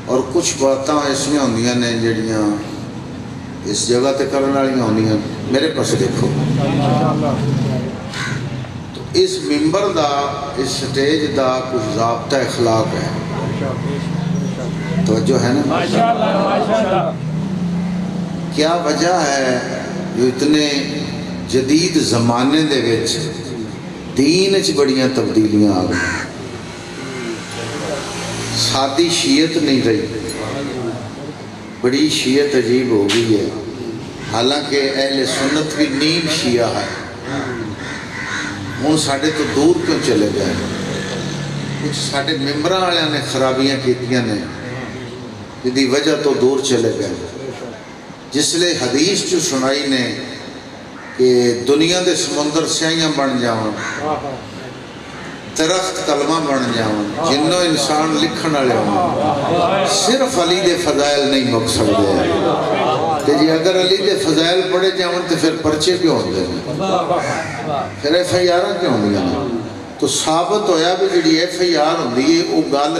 اور کچھ باتاں ایسیاں ہوندیاں نے جڑیاں اس جگہ تے کرن والیاں ہوندیاں میرے پاس دیکھو تو اس ممبر دا اس سٹیج دا کچھ ضابطہ اخلاق ہے توجہ ہے نا کیا وجہ ہے جو اتنے جدید زمانے دے وچ دین وچ بڑیاں تبدیلیاں آ گئی سادی شیعت نہیں رہی بڑی شیعت عجیب ہو گئی ہے حالانکہ اہل سنت بھی نیم شیعہ ہے ہوں ساڑھے تو دور کیوں چلے گئے کچھ ساڑھے ممبران والے نے خرابیاں کیتیاں نے جدی وجہ تو دور چلے گئے جس لئے حدیث جو سنائی نے کہ دنیا دے سمندر سیاہیاں بن جاؤں درخت کلمہ بن جاؤں جنوں انسان لکھن والے ہوں صرف علی دے فضائل نہیں مک سکتے ہیں کہ جی اگر علی دے فضائل پڑھے جاؤں تو پھر پرچے کیوں ہوندے ہیں پھر ایف آئی آراں کیوں ہوندی ہیں تو ثابت ہویا بھی جڑی ایف آئی آر ہوندی ہے وہ گل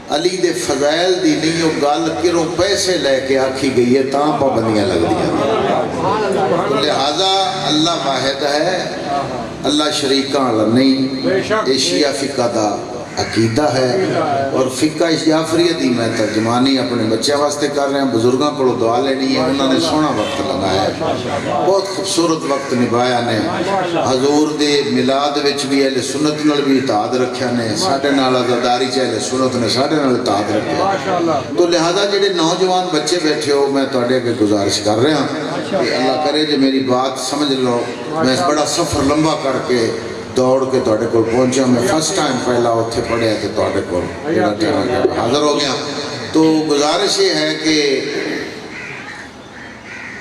علی دے فضائل دی نہیں وہ گل کروں پیسے لے کے آکھی گئی ہے تاں پابندیاں لگ دیا لہذا اللہ واحد ہے اللہ شریکاں والا نہیں ایشیا فقہ دا عقیدہ ہے اور فقہ جعفریہ دی میں ترجمانی اپنے بچے واسطے کر رہے ہیں بزرگاں کو دعا لینی ہے انہوں نے سونا وقت لگایا ہے بہت خوبصورت وقت نبھایا نے حضور دے میلاد وچ بھی اہل سنت نال بھی اتحاد رکھیا نے ساڈے نال عزاداری چ اہل سنت نے ساڈے نال اتحاد رکھیا تو لہذا جڑے نوجوان بچے بیٹھے ہو میں تواڈے اگے گزارش کر رہا ہوں کہ اللہ کرے جو میری بات سمجھ لو میں بڑا سفر لمبا کر کے دوڑ کے تواڈے کول پہنچا میں فرسٹ ٹائم پہلا اتھے پڑھیا تے تواڈے کول حاضر ہو گیا تو گزارش یہ ہے کہ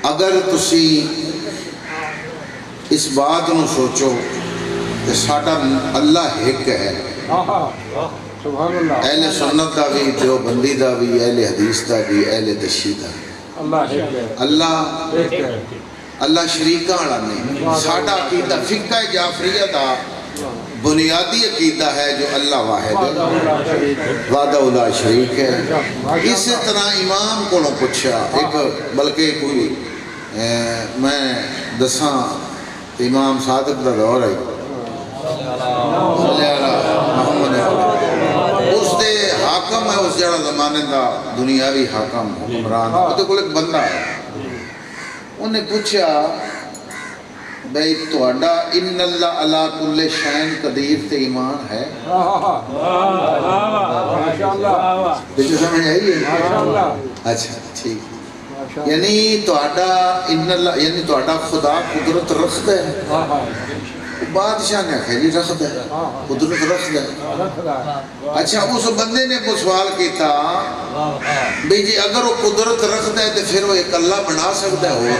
اگر تسی اس بات نو سوچو کہ ساڈا اللہ ایک ہے اہل سنت دا بھی دیوبندی دا بھی اہل حدیث دا بھی اہل تشیع دا اللہ شریکاں والا نہیں ساڈا عقیدہ فقہ جعفریہ دا بنیادی عقیدہ ہے جو اللہ واحد ہے وحدہ لا شریک ہے اسی طرح امام کو پوچھا ایک بلکہ کوئی میں دساں امام صادق دا دور ہے صلی اللہ محمد اس دے حاکم ہے اس جڑا زمانے دا دنیاوی حاکم حکمران وہ تو کوئی ایک بندہ ہے انہیں پوچھا بھئی تواڈا ان اللہ علی کل شین قدیر تے ایمان ہے دیکھو سمجھ آئی ہے اچھا ٹھیک یعنی تواڈا ان اللہ یعنی تواڈا خدا قدرت رکھتا ہے بادشاہ نے کہا جی رکھتا ہے قدرت رکھتا ہے اچھا اس بندے نے کو سوال کیتا بھئی جی اگر وہ قدرت رکھتا ہے تو پھر وہ ایک اللہ بنا سکتا ہے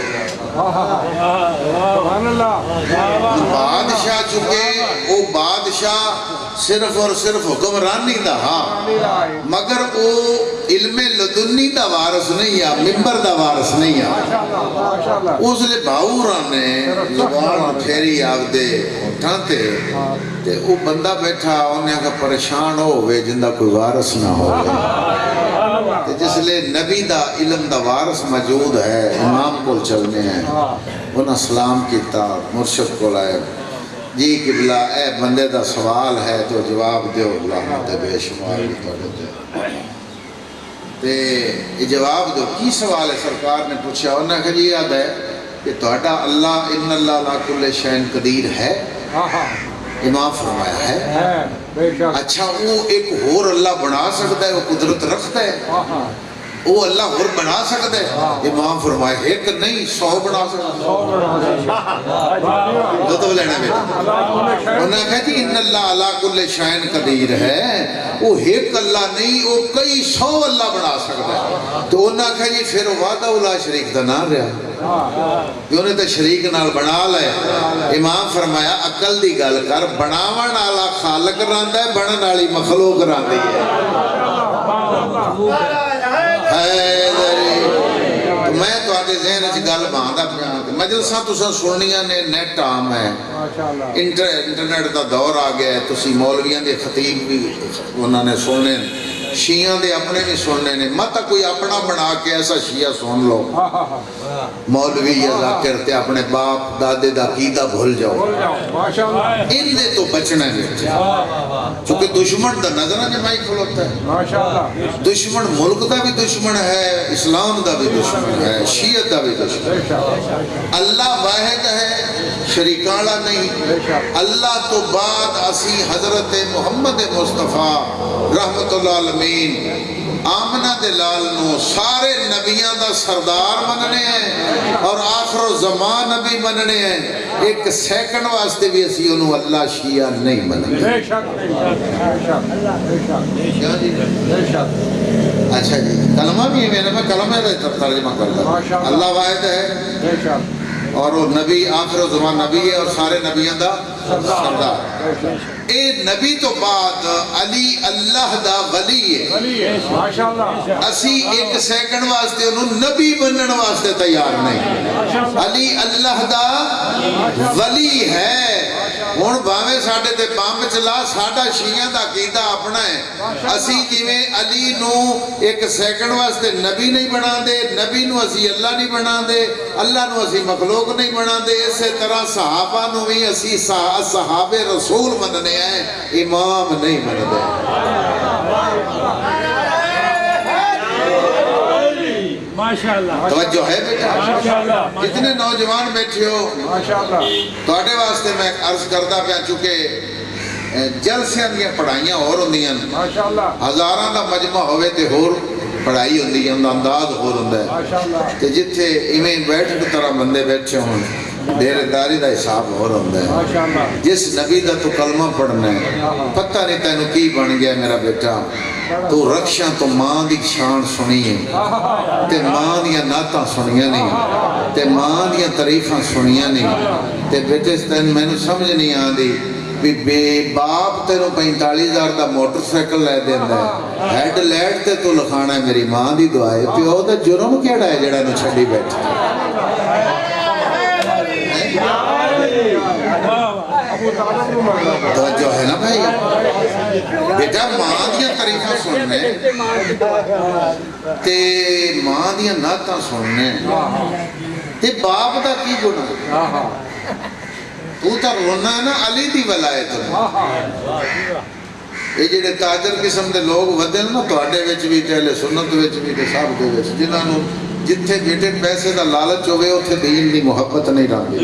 بادشاہ چکے وہ بادشاہ صرف اور صرف حکمرانی دا ہاں مگر وہ علم لدنی دا وارث نہیں ہے ممبر دا وارث نہیں ہے اس لئے باوران نے زبان پھیری آگ دے اٹھانتے تے وہ بندہ بیٹھا انہیں کا پریشان ہوئے جندہ کوئی وارث نہ ہوئے جس لئے نبی دا علم دا وارث موجود ہے امام کو چلنے ہیں انہاں سلام کیتا مرشد کو لائے جی قبلہ اے بندے دا سوال ہے تو جواب دیو اللہ بے شمار بھی توڑے دے تے یہ جواب دو کی سوال ہے سرکار نے پوچھا انہاں کہ جی یاد ہے کہ توڑا اللہ ان اللہ لا کل شین قدیر ہے امام فرمایا ہے اچھا وہ ایک اور اللہ بنا سکتا ہے وہ قدرت رکھتا ہے وہ اللہ اور بنا سکتا ہے امام فرمایا ایک نہیں 100 بنا سکتا ہے دو تو لینا بیٹا انہوں نے کہا جی ان اللہ علا کل شین قدیر ہے وہ ایک اللہ نہیں وہ کئی 100 اللہ بنا سکتا ہے تو انہوں نے کہا جی پھر وعدہ لا شریک دا نہ رہا کہ انہیں تو شریک نال بنا لے امام فرمایا عقل دی گل کر بناون والا خالق رہندا ہے بنن والی مخلوق رہندی ہے میں تو آدھے ذہن اچھ گل باندھا پیا مجلساں تساں سننیاں نے نیٹ عام ہے انٹرنیٹ دا دور آ گیا ہے تسی مولویاں دے خطیب بھی انہوں نے سننے شیعہ دے اپنے بھی سننے نے مت کوئی اپنا بنا کے ایسا شیعہ سن لو مولوی یا ذاکر تے اپنے باپ دادے دا عقیدہ بھول جاؤ ان دے تو بچنا ہے چونکہ دشمن دا نظرہ جمعی کھلوتا ہے دشمن ملک دا بھی دشمن ہے اسلام دا بھی دشمن ہے شیعت دا بھی دشمن ہے اللہ واحد ہے شریکالا نہیں اللہ تو بعد اسی حضرت محمد مصطفیٰ رحمت اللہ عالمین آمنہ دلال نو سارے نبیاں دا سردار مننے ہیں اور آخر و زمان نبی مننے ہیں ایک سیکنڈ واسطے بھی اسی انہوں اللہ شیعہ نہیں مننے بے شک اچھا جی کلمہ بھی ہے میں کلمہ ترجمہ کرتا ہوں اللہ واحد ہے اور وہ نبی آخر و زمان نبی ہے اور سارے نبیاں دا سردار اے نبی تو بعد علی اللہ دا ولی ہے اسی ایک سیکنڈ واسطے انہوں نبی بنن واسطے تیار نہیں علی اللہ دا ولی ہے ہن بھاویں ساڈے تے بمب چلا ساڈا شیعہ دا عقیدہ اپنا ہے اسی جویں علی نو ایک سیکنڈ واسطے نبی نہیں بنا دے نبی نو اسی اللہ نہیں بنا دے اللہ نو اسی مخلوق نہیں بنا دے اسی طرح صحابہ نو بھی اسی صحابہ رسول مننے ہیں امام نہیں مننے توجہ ہے بیٹا کتنے نوجوان بیٹھے ہو توڑے واسطے میں عرض کرتا پیا چونکہ جلسیاں دیا پڑھائیاں اور ہوندیاں ہزاراں دا مجمع ہوئے تے ہور پڑھائی ہوندی ہے انداز ہور ہوندا ہے تے جتھے ایویں بیٹھ کے طرح بندے بیٹھے ہون دیر داری دا حساب ہور ہوندا ہے جس نبی دا تو کلمہ پڑھنا ہے پتہ نہیں تینوں کی بن گیا میرا بیٹا تو رکشاں تو ماں دی شان سنی ہے تے ماں دیا نعتاں سنیاں نہیں تے ماں دیا تعریفاں سنیاں نہیں تے بیٹے تین میں نے سمجھ نہیں آندی بے باپ تینوں 45,000 دا موٹر سائیکل لے دیندا ہے ہیڈ لائٹ تے تو لکھانا ہے میری ماں دی دعا ہے پیو دا جرم کیڑا ہے جڑا نو چھڈی بیٹھا توجہ ہے نا بھائی بیٹا ماں دیا تعریفاں سننے تے ماں دیا نعتاں سننے تے باپ دا کی گناہ تو تا رونا ہے نا علی دی ولایت یہ جڑے تاجر قسم دے لوگ ودے نا توڑے وچ بھی تے اہل سنت وچ بھی تے سب دے وچ جنہاں نو جتھے بیٹے پیسے دا لالچ ہوئے اتھے دین دی محبت نہیں رہندی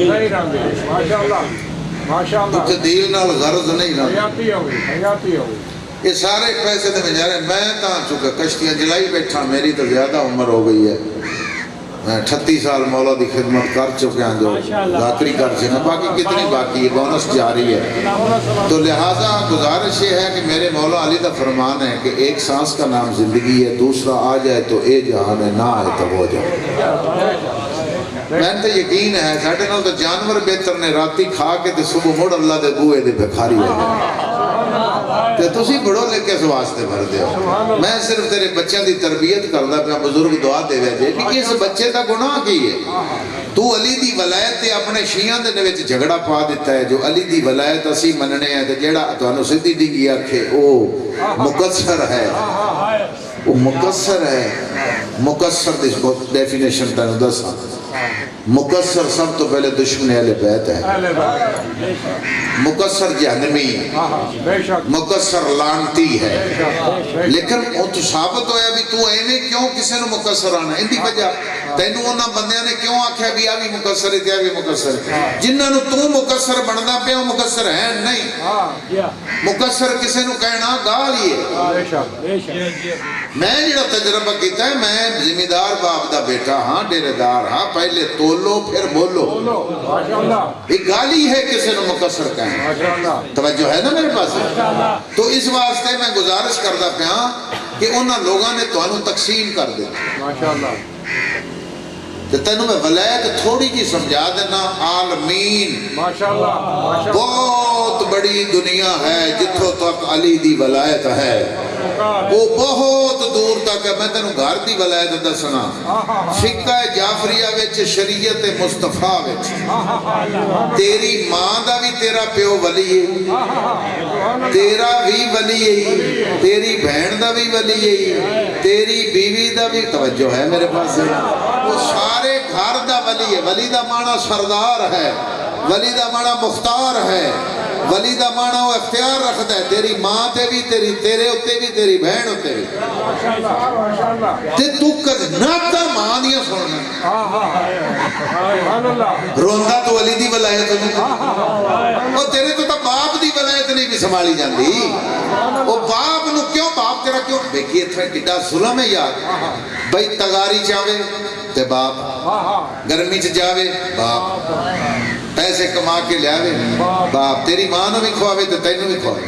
ماشاءاللہ اتھے دین نال غرض نہیں رہندی یہ سارے پیسے دے میں جا رہے میں تا چکا کشتیاں جلائی بیٹھا میری تو زیادہ عمر ہو گئی ہے میں 38 سال مولا دی خدمت کر چکے ہیں جو ذاکری کر چکے ہیں باقی کتنی باقی ہے بونس جاری ہے تو لہٰذا گزارش یہ ہے کہ میرے مولا علی دا فرمان ہے کہ ایک سانس کا نام زندگی ہے دوسرا آ جائے تو اے جہان ہے نہ آئے تو وہ جائے میں تو یقین ہے ساڑھے نال تو جانور بہتر نے راتی کھا کے تے صبح مڑ اللہ دے بوئے دے بکھاری ہے تے تسی بڑو لے کے اس واسطے بھر دے ہو میں صرف تیرے بچوں دی تربیت کردا پیا بزرگ دعا دے وے کہ اس بچے دا گناہ کی ہے تو علی دی ولایت تے اپنے شیعہ دے وچ جھگڑا پا دیتا ہے جو علی دی ولایت اسی مننے ہیں تے جیڑا تانوں سیدھی ڈنگی آکھے او مقصر ہے وہ مقصر ہے مقصر دی ڈیفینیشن تانوں دساں مقصر سب تو پہلے دشمن اہل بیت ہے مقصر جہنمی مقصر لانتی ہے لیکن وہ تو ثابت ہویا بھی تو ایویں کیوں کسے نو مقصر آنا اندی وجہ تینوں انہاں بندیاں نے کیوں آکھیا بھی آ بھی مقصر ہے بھی مقصر ہے جنہاں نو تو مقصر بندا پیا وہ مقصر ہے نہیں مقصر کسے نو کہنا گال ہی ہے میں جڑا تجربہ کیتا ہے میں ذمہ دار باپ دا بیٹا ہاں ڈیرے دار ہاں پہلے تولو پھر بولو ایک گالی ہے کسی نے مقصر کہیں توجہ ہے نا میرے پاس تو اس واسطے میں گزارش کرتا پیا کہ انہاں لوگاں نے تو انہوں تقسیم کر دیتا تو تینوں میں ولایت تھوڑی کی سمجھا دینا عالمین بہت بڑی دنیا ہے جتھوں تک علی دی ولایت ہے وہ بہت دور تک ہے میں تینوں گھر دی ولایت دسنا فقہ جعفریہ وچ شریعت مصطفیٰ وچ تیری ماں دا بھی تیرا پیو ولی ہے تیرا بھی ولی ہے تیری بہن دا بھی ولی ہے تیری بیوی دا بھی توجہ ہے میرے پاس وہ سارے گھر دا ولی ہے ولی دا معنی سردار ہے ولی دا معنی مختار ہے ولی دا معنی وہ اختیار رکھتا ہے تیری ماں تے بھی تیرے ہوتے بھی تیری بہن ہوتے بھی تے تو ناتا ماں دیا سننا روندہ تو ولی دی ولایت وہ تیرے تو باپ دی ولایت نہیں بھی سنبھالی جاندی وہ باپ نو کیوں باپ تیرا کیوں بیکی اتھا کڈا ظلم ہے یار بھئی تگاری چاہوے تے باپ گرمی چ جاوے باپ پیسے کما کے لے آوے باپ تیری ماں نو بھی کھواوے تے تینوں بھی کھواوے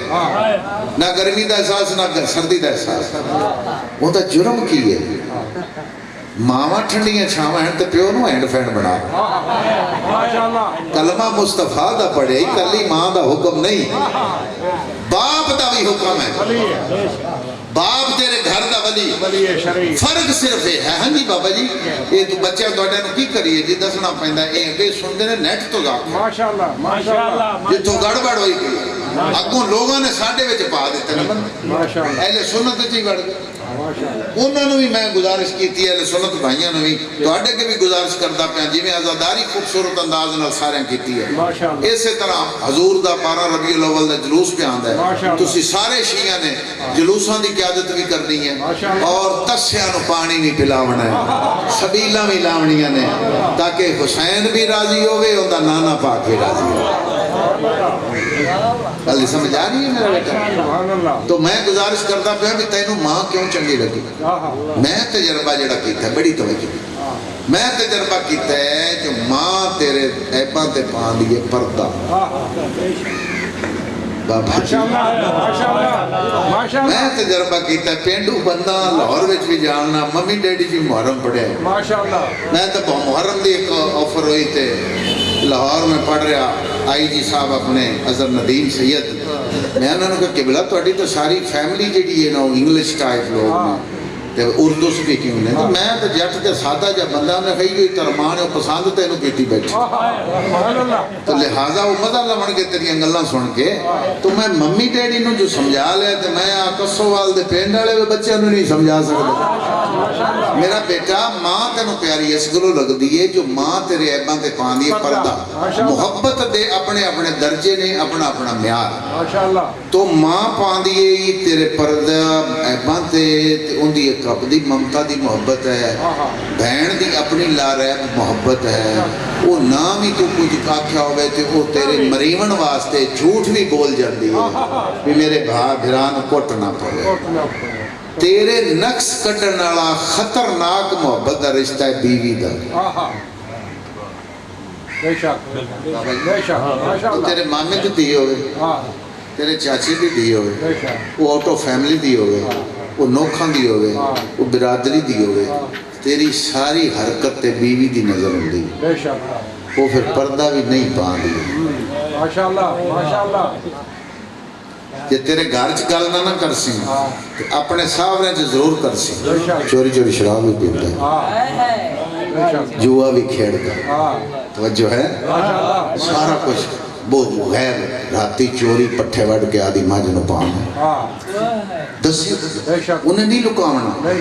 نہ گرمی دا احساس نہ سردی دا احساس وہ تا جرم کی ہے ماما ٹھنڈیاں چھاواں ہیں تے پیو نو ہینڈ فینڈ بنا کلمہ مصطفیٰ دا پڑھے کلی ماں دا حکم نہیں باپ دا بھی حکم ہے باپ تیرے گھر دا ولی ولی شریف فرق صرف یہ ہے ہاں جی بابا جی یہ تو بچے تواڈے نوں کی کریے جی دسنا پیندا اے کہ سنتے نے نیٹ تو جا ماشاءاللہ ماشاءاللہ جتوں گڑبڑ ہوئی گئی اگوں لوگوں نے ساڈے وچ پا دتے نے ماشاءاللہ اہل سنت وچ ہی وڑ گئے ماشاءاللہ انہوں نے بھی میں گزارش کی تھی اہل سنت بھائیاں نے بھی تواڈے کے بھی گزارش کردا پیا جی میں عزاداری خوبصورت انداز نال سارے کیتی ہے ماشاءاللہ اسی طرح حضور دا 12 ربیع الاول دا جلوس پہ آندا ہے ماشاءاللہ تسی سارے شیعہ نے جلوساں دی قیادت بھی کرنی ہے ماشاءاللہ اور تسیاں نو پانی بھی پلاونا ہے سبیلاں بھی لاونیاں نے تاکہ حسین بھی راضی ہوئے اوندا نانا پاک بھی راضی ہوئے گل سمجھ آ رہی ہے میرا بیٹا سبحان اللہ تو میں گزارش کرتا پیا بھی تینوں ماں کیوں چنگی لگی میں تجربہ جڑا کیتا ہے بڑی توجہ میں تجربہ کیتا ہے جو ماں تیرے عیباں تے پا دیے پردہ بابا جی میں تجربہ کیتا ہے پینڈو بندہ لاہور وچ بھی جاننا ممی ڈیڈی جی محرم پڑھیا ہے ماشاءاللہ میں تو محرم دی ایک آفر ہوئی تھے لاہور میں پڑھ رہا آئی جی صاحب اپنے اظہر ندیم سید میں انہوں نے کہا قبلہ تواڈی تو ساری فیملی جڑی ہے نا انگلش ٹائپ لوگ نے تے اردو سپیکنگ نے تو میں تو جٹ تے سادہ جا بندہ نے کہی کوئی ترمان ہے پسند تینوں کیتی بیٹھی تو لہٰذا وہ مزہ لمن کے تیریاں گلاں سن کے تو میں ممی ڈیڈی نو جو سمجھا لیا تے میں کسووال دے پنڈ والے بچیاں نو نہیں سمجھا سکدا میرا بیٹا ماں تینوں پیاری اس گلو لگ دی ہے جو ماں تیرے عیباں تے پاندی ہے پردہ محبت دے اپنے اپنے درجے نے اپنا اپنا معیار ماشاءاللہ تو ماں پاندی ہے تیرے پردہ عیباں تے ان دی ایک اپنی ممتا دی محبت ہے بہن دی اپنی لاریب محبت ہے وہ نام ہی تو کچھ آکھیا ہوئے تے وہ تیرے مریون واسطے جھوٹ بھی بول جاندی ہے بھی میرے بھران کٹ نہ پڑے تیرے نقص کٹن والا خطرناک محبت دا رشتہ ہے بیوی دا بے شک بے شک وہ تیرے مامے دی دی ہوئے تیرے چاچی دی دی ہوئے بے شک وہ آٹو فیملی دی ہوئے وہ نوکھاں دی ہوئے وہ برادری دی ہوئے تیری ساری حرکت تے بیوی دی نظر ہوندی بے شک وہ پھر پردہ بھی نہیں پاندی ماشاءاللہ ماشاءاللہ جے تیرے گھر چ گل نہ کر سی تے اپنے ساورے چ ضرور کر سی چوری چوری شراب بھی پیندا ہے جوا بھی کھیڑدا توجہ ہے سارا کچھ وہ غیر راتی چوری پٹھے وڑ کے آدھی ماں جنو پاؤں دسی انہیں نہیں لکاونا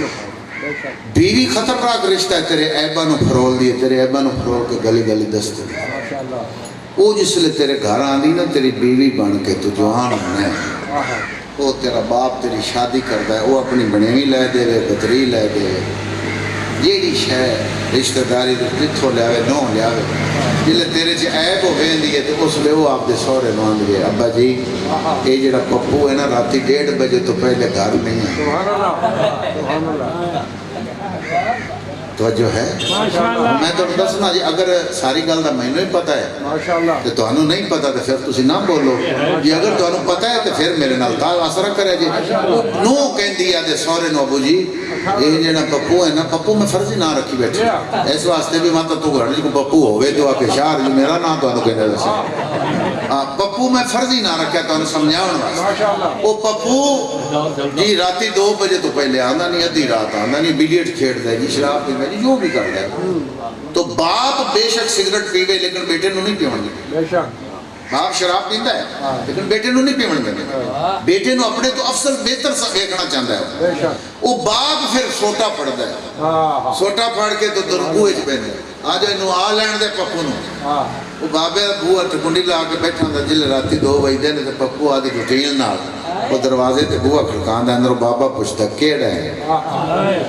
بیوی خطرناک رشتہ ہے تیرے عیباں نو پھرول دیے تیرے عیباں نو پھرول کے گلی گلی دستے وہ جس لئے تیرے گھر آنی نا تیری بیوی بن کے تو جوان ہونا ہے وہ تیرا باپ تیری شادی کرتا ہے وہ اپنی بنیوی لے دے وے بطری لے دے جیڑی شے رشتہ داری جتھو لے آوے نو لے آوے جلے تیرے چے عیب ہو گئے دیئے تو اس لئے وہ آپ دے سورے نوان دیئے ابا جی یہ جڑا پپو ہے نا راتی 1:30 بجے تو پہلے گھر نہیں ہے توجہ ہے میں تو دسنا جی اگر ساری گل دا مینوں ہی پتہ ہے تو تانوں نہیں پتہ تو پھر تسی نہ بولو جی اگر تانوں پتہ ہے تو پھر میرے نال تا اثر کرے جی نو کہندی ہے تے سورے نو ابو جی یہ جڑا پپو ہے نا پپو میں فرضی نہ رکھی بیٹھی اس واسطے بھی ماتا تو گھر کو پپو ہوے تو آ کے شہر جو میرا نام تانوں کہندا سی پپو میں فرضی نہ رکھیا تانوں سمجھاون واسطے او پپو جی راتی 2 بجے تو پہلے آندا نہیں ادھی رات آندا نہیں بلیٹ کھیڑدا ہے جی شراب پیندا جی جو بھی کردا ہے تو باپ بے شک سگریٹ پیوے لیکن بیٹے نوں نہیں پیون دے بے شک باپ شراب پیندا ہے لیکن بیٹے نوں نہیں پیون دے بیٹے نوں اپنے تو افضل بہتر سا دیکھنا چاہندا ہے بے شک وہ باپ پھر سوٹا پڑدا ہے سوٹا پڑ کے تو درگو وچ پیندا ہے آ جا اینوں آ لین دے پپو نوں وہ بابے بوہا ٹکنڈی لا کے بیٹھا ہوندا جلے راتی 2 بجے نے تے پپو آدی روٹین نال وہ دروازے تے بوہا کھڑکاندا اندر بابا پوچھدا کیڑا ہے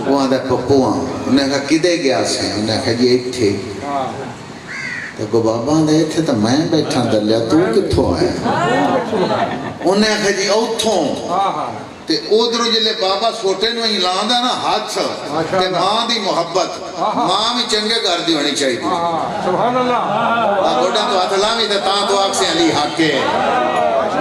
وہ آدھا پپو ہاں انہیں کہا کدے گیا سے انہیں کہا جی ایتھے تو کو بابا آدھا ایتھے تو میں بیٹھا دلیا تو کتھوں آیا انہیں کہا جی اوتھوں تے ادھر جلے بابا سوٹے نو ہی لاندا نا ہاتھ تے ماں دی محبت ماں بھی چنگے گھر دی ہونی چاہیے سبحان اللہ گوڈا تو ہاتھ لاویں تے تاں تو آکھ سے علی حق ہے